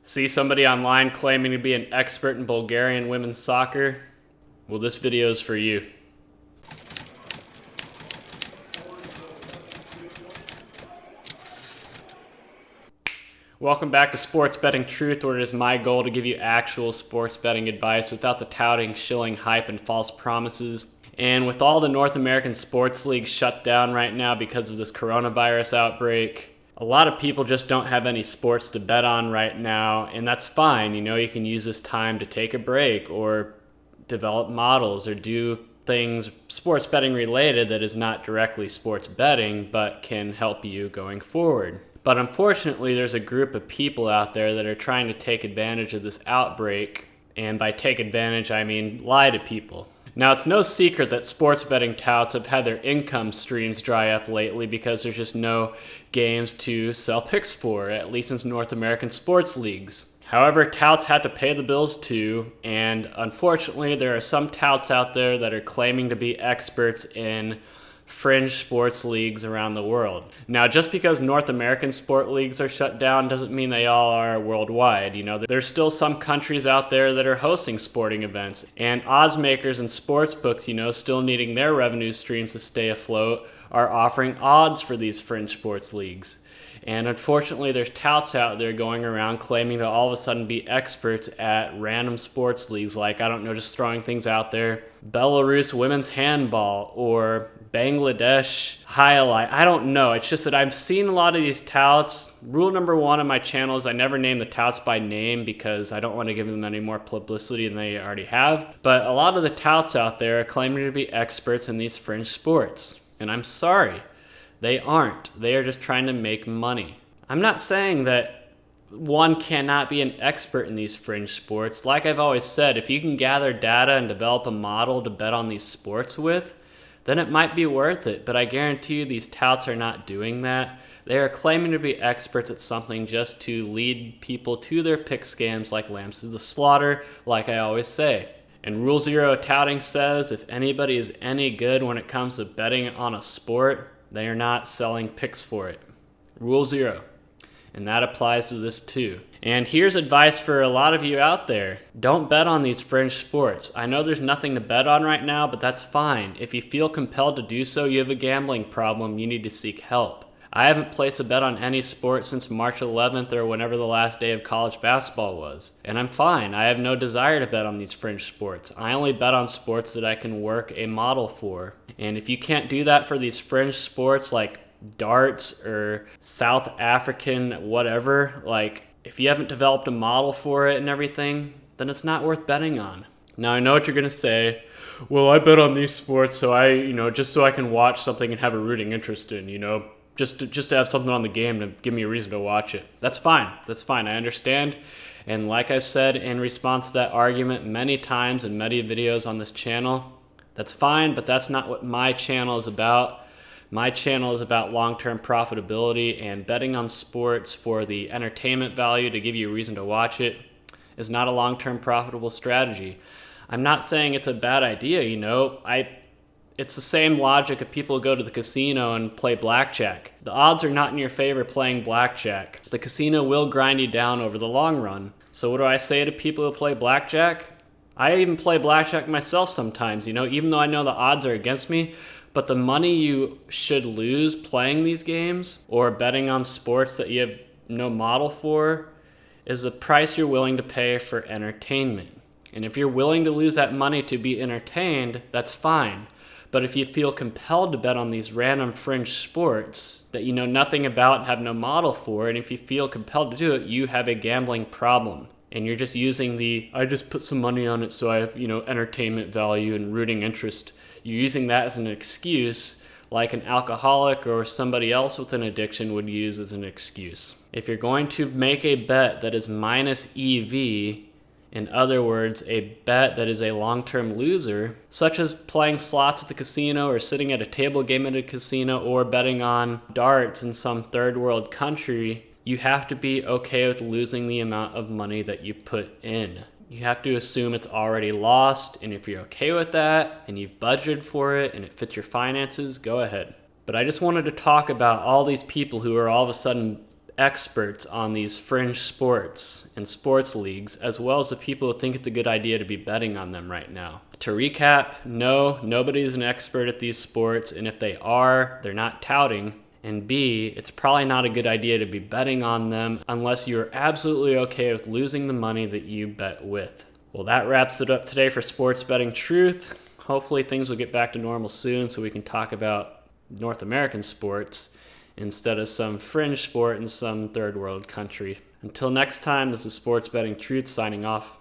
See somebody online claiming to be an expert in Bulgarian women's soccer? Well, this video is for you. Welcome back to Sports Betting Truth, where it is my goal to give you actual sports betting advice without the touting, shilling, hype, and false promises. And with all the North American sports leagues shut down right now because of this coronavirus outbreak, a lot of people just don't have any sports to bet on right now, and that's fine. You know, you can use this time to take a break or develop models or do things sports betting related that is not directly sports betting but can help you going forward. But unfortunately, there's a group of people out there that are trying to take advantage of this outbreak, and by take advantage, I mean lie to people. Now, it's no secret that sports betting touts have had their income streams dry up lately because there's just no games to sell picks for, at least in North American sports leagues. However, touts had to pay the bills too, and unfortunately, there are some touts out there that are claiming to be experts in fringe sports leagues around the world. Now, just because North American sport leagues are shut down doesn't mean they all are worldwide. You know, there's still some countries out there that are hosting sporting events, and odds makers and sports books, you know, still needing their revenue streams to stay afloat, are offering odds for these fringe sports leagues. And unfortunately, there's touts out there going around claiming to all of a sudden be experts at random sports leagues, like, I don't know, just throwing things out there, Belarus women's handball or Bangladesh highlight. I don't know. It's just that I've seen a lot of these touts. Rule number one on my channel is I never name the touts by name because I don't want to give them any more publicity than they already have. But a lot of the touts out there are claiming to be experts in these fringe sports. And I'm sorry. They aren't. They are just trying to make money. I'm not saying that one cannot be an expert in these fringe sports. Like I've always said, if you can gather data and develop a model to bet on these sports with, then it might be worth it. But I guarantee you these touts are not doing that. They are claiming to be experts at something just to lead people to their pick scams like lambs to the slaughter, like I always say. And Rule 0 of touting says if anybody is any good when it comes to betting on a sport, they are not selling picks for it. Rule 0. And that applies to this too. And here's advice for a lot of you out there. Don't bet on these fringe sports. I know there's nothing to bet on right now, but that's fine. If you feel compelled to do so, you have a gambling problem, you need to seek help. I haven't placed a bet on any sport since March 11th or whenever the last day of college basketball was. And I'm fine. I have no desire to bet on these fringe sports. I only bet on sports that I can work a model for. And if you can't do that for these fringe sports like darts or South African whatever, like if you haven't developed a model for it and everything, then it's not worth betting on. Now, I know what you're going to say. Well, I bet on these sports so just so I can watch something and have a rooting interest in, just to have something on the game to give me a reason to watch it. That's fine. I understand. And like I said in response to that argument many times in many videos on this channel, that's fine, but that's not what my channel is about. My channel is about long-term profitability, and betting on sports for the entertainment value to give you a reason to watch it is not a long-term profitable strategy. I'm not saying it's a bad idea, It's the same logic if people go to the casino and play blackjack. The odds are not in your favor playing blackjack. The casino will grind you down over the long run. So what do I say to people who play blackjack? I even play blackjack myself sometimes, even though I know the odds are against me. But the money you should lose playing these games or betting on sports that you have no model for is the price you're willing to pay for entertainment. And if you're willing to lose that money to be entertained, that's fine. But if you feel compelled to bet on these random fringe sports that you know nothing about and have no model for, and if you feel compelled to do it, you have a gambling problem. And you're just using I just put some money on it so I have, entertainment value and rooting interest. You're using that as an excuse like an alcoholic or somebody else with an addiction would use as an excuse. If you're going to make a bet that is minus EV, in other words, a bet that is a long-term loser, such as playing slots at the casino or sitting at a table game at a casino or betting on darts in some third world country, you have to be okay with losing the amount of money that you put in. You have to assume it's already lost, and if you're okay with that and you've budgeted for it and it fits your finances, go ahead. But I just wanted to talk about all these people who are all of a sudden experts on these fringe sports and sports leagues, as well as the people who think it's a good idea to be betting on them right now. To recap, no, nobody's an expert at these sports, and if they are, they're not touting. And B, it's probably not a good idea to be betting on them unless you're absolutely okay with losing the money that you bet with. Well, that wraps it up today for Sports Betting Truth. Hopefully things will get back to normal soon so we can talk about North American sports instead of some fringe sport in some third world country. Until next time, this is Sports Betting Truth signing off.